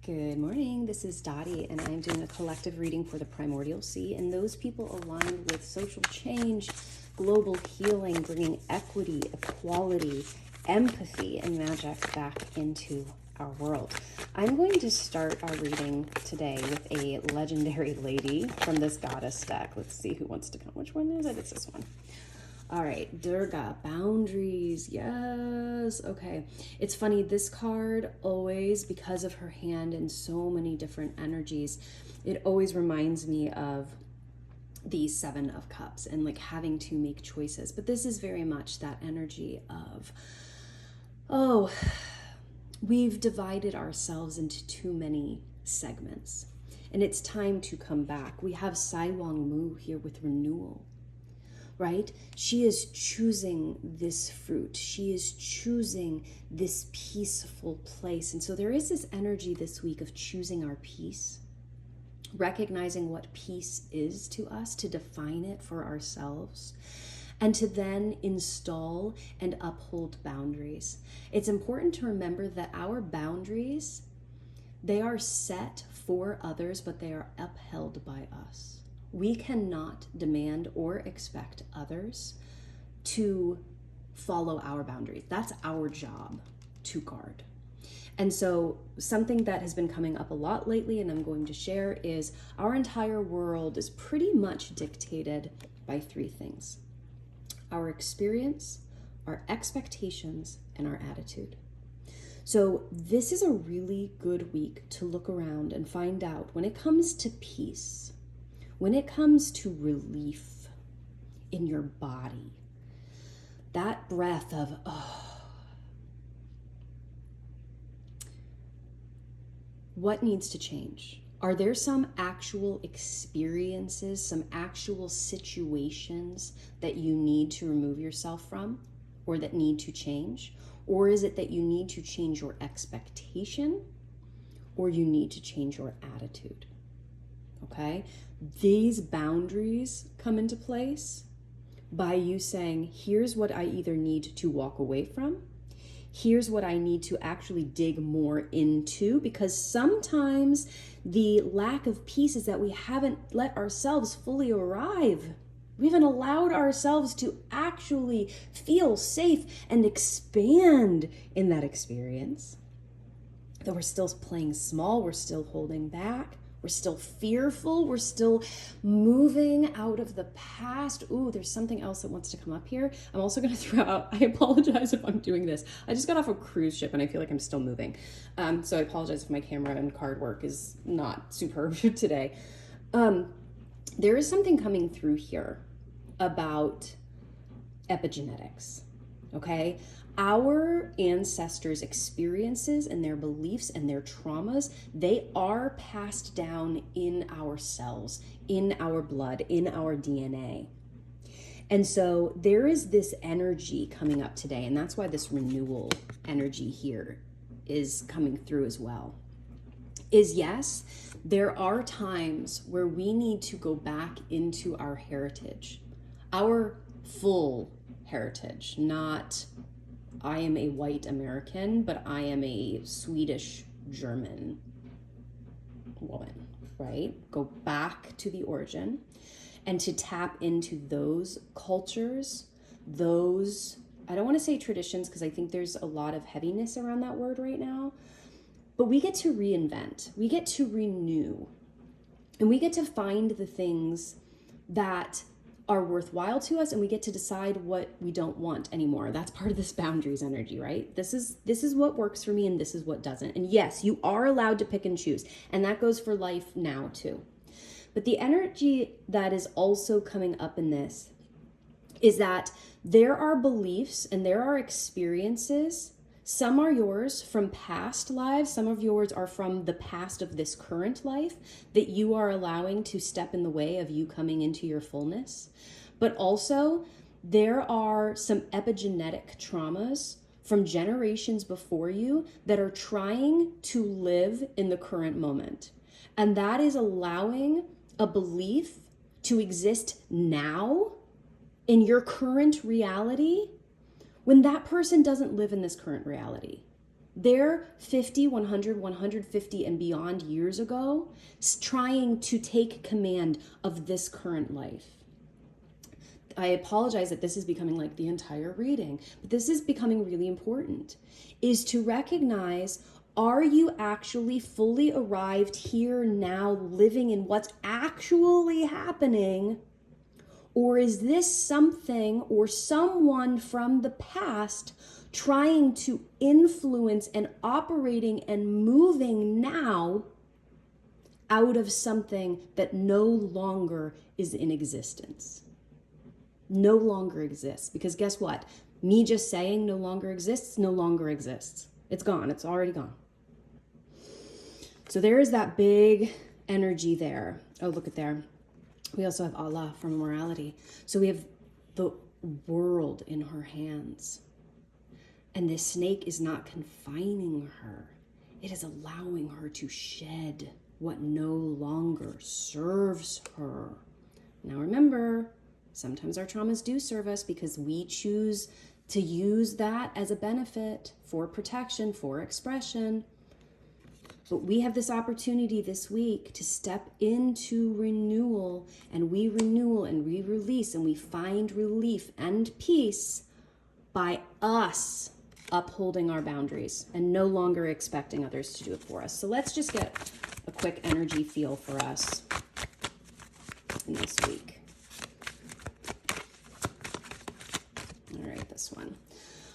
Good morning, this is Dottie, and I'm doing a collective reading for the Primordial Sea and those people aligned with social change, global healing, bringing equity, equality, empathy, and magic back into our world. I'm going to start our reading today with a legendary lady from this goddess deck. Let's see who wants to come. Which one is it? It's this one. All right, Durga, boundaries, yes. Okay, it's funny, this card always, because of her hand and so many different energies, it always reminds me of the Seven of Cups and like having to make choices. But this is very much that energy of, oh, we've divided ourselves into too many segments and it's time to come back. We have Sai Wang Mu here with renewal. Right? She is choosing this fruit. She is choosing this peaceful place. And so there is this energy this week of choosing our peace, recognizing what peace is to us, to define it for ourselves, and to then install and uphold boundaries. It's important to remember that our boundaries, they are set for others, but they are upheld by us. We cannot demand or expect others to follow our boundaries. That's our job to guard. And so something that has been coming up a lot lately and I'm going to share is our entire world is pretty much dictated by three things: our experience, our expectations, and our attitude. So this is a really good week to look around and find out, when it comes to peace, when it comes to relief in your body, that breath of, what needs to change? Are there some actual experiences, some actual situations that you need to remove yourself from or that need to change? Or is it that you need to change your expectation or you need to change your attitude? Okay? These boundaries come into place by you saying, here's what I either need to walk away from. Here's what I need to actually dig more into, because sometimes the lack of peace is that we haven't let ourselves fully arrive. We haven't allowed ourselves to actually feel safe and expand in that experience. That we're still playing small, we're still holding back. We're still fearful. We're still moving out of the past. Ooh, there's something else that wants to come up here. I'm also going to throw out, I apologize if I'm doing this. I just got off a cruise ship and I feel like I'm still moving. So I apologize if my camera and card work is not superb today. There is something coming through here about epigenetics, okay? Our ancestors' experiences and their beliefs and their traumas, they are passed down in our cells, in our blood, in our DNA. And so there is this energy coming up today, and that's why this renewal energy here is coming through as well. Is yes, there are times where we need to go back into our heritage, our full heritage, not I am a white American, but I am a Swedish German woman, right? Go back to the origin and to tap into those cultures, those, I don't want to say traditions because I think there's a lot of heaviness around that word right now, but we get to reinvent, we get to renew, and we get to find the things that are worthwhile to us, and we get to decide what we don't want anymore. That's part of this boundaries energy, right? This is what works for me and this is what doesn't. And yes, you are allowed to pick and choose, and that goes for life now too. But the energy that is also coming up in this is that there are beliefs and there are experiences. Some are yours from past lives. Some of yours are from the past of this current life that you are allowing to step in the way of you coming into your fullness. But also, there are some epigenetic traumas from generations before you that are trying to live in the current moment. And that is allowing a belief to exist now in your current reality when that person doesn't live in this current reality. They're 50, 100, 150 and beyond years ago, trying to take command of this current life. I apologize that this is becoming like the entire reading, but this is becoming really important, is to recognize, are you actually fully arrived here now, living in what's actually happening? Or is this something or someone from the past trying to influence and operating and moving now out of something that no longer is in existence? No longer exists. Because guess what? Me just saying no longer exists, no longer exists. It's gone. It's already gone. So there is that big energy there. Oh, look at there. We also have Allah from morality. So we have the world in her hands. And this snake is not confining her. It is allowing her to shed what no longer serves her. Now remember, sometimes our traumas do serve us because we choose to use that as a benefit for protection, for expression. But we have this opportunity this week to step into renewal, and we renewal and we release and we find relief and peace by us upholding our boundaries and no longer expecting others to do it for us. So let's just get a quick energy feel for us in this week. All right, this one.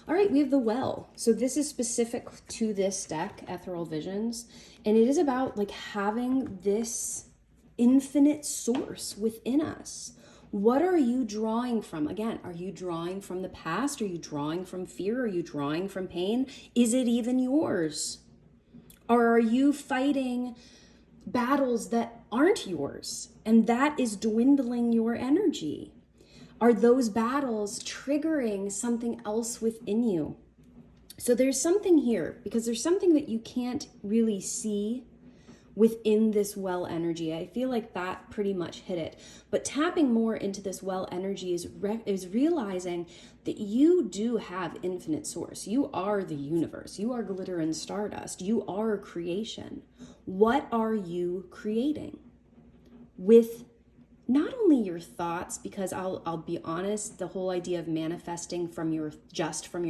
All right, we have the well. So this is specific to this deck, Ethereal Visions, and it is about like having this infinite source within us. What are you drawing from? Again, are you drawing from the past? Are you drawing from fear? Are you drawing from pain? Is it even yours? Or are you fighting battles that aren't yours? And that is dwindling your energy. Are those battles triggering something else within you? So there's something here, because there's something that you can't really see within this well energy. I feel like that pretty much hit it. But tapping more into this well energy is realizing that you do have infinite source. You are the universe. You are glitter and stardust. You are creation. What are you creating with not only your thoughts? Because I'll be honest, the whole idea of manifesting from your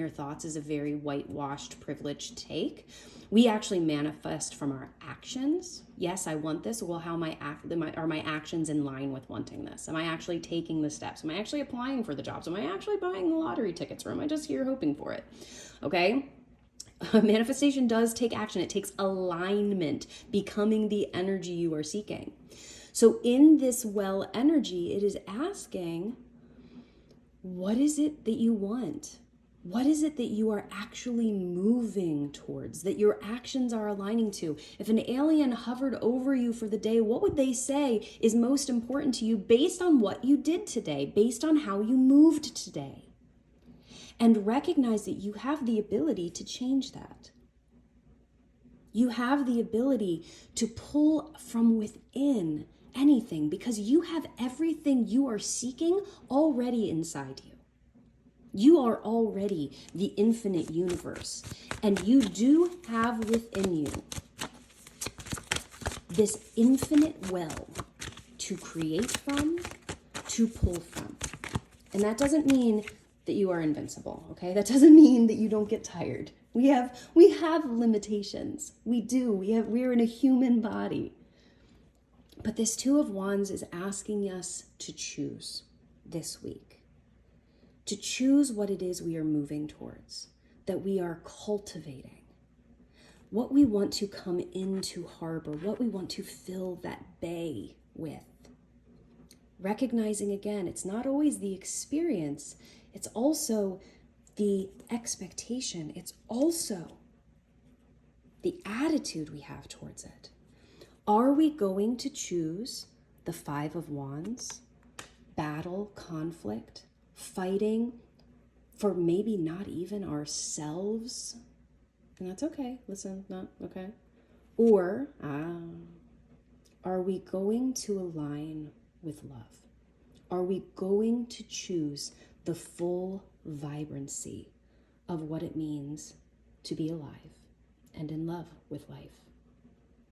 thoughts is a very whitewashed, privileged take. We actually manifest from our actions. Yes, I want this. Well, how are my actions in line with wanting this? Am I actually taking the steps? Am I actually applying for the jobs? Am I actually buying the lottery tickets, or am I just here hoping for it? Okay. Manifestation does take action. It takes alignment, becoming the energy you are seeking. So in this well energy, it is asking, what is it that you want? What is it that you are actually moving towards, that your actions are aligning to? If an alien hovered over you for the day, what would they say is most important to you based on what you did today, based on how you moved today? And recognize that you have the ability to change that. You have the ability to pull from within anything, because you have everything you are seeking already inside you. You are already the infinite universe, and you do have within you this infinite well to create from, to pull from. And that doesn't mean that you are invincible, okay? That doesn't mean that you don't get tired. We have limitations. We do. We're in a human body. But this Two of Wands is asking us to choose this week. To choose what it is we are moving towards, that we are cultivating, what we want to come into harbor, what we want to fill that bay with. Recognizing again, it's not always the experience, it's also the expectation, it's also the attitude we have towards it. Are we going to choose the Five of Wands, battle, conflict, fighting for maybe not even ourselves? And that's okay. Listen, not okay. Or are we going to align with love? Are we going to choose the full vibrancy of what it means to be alive, and in love with life.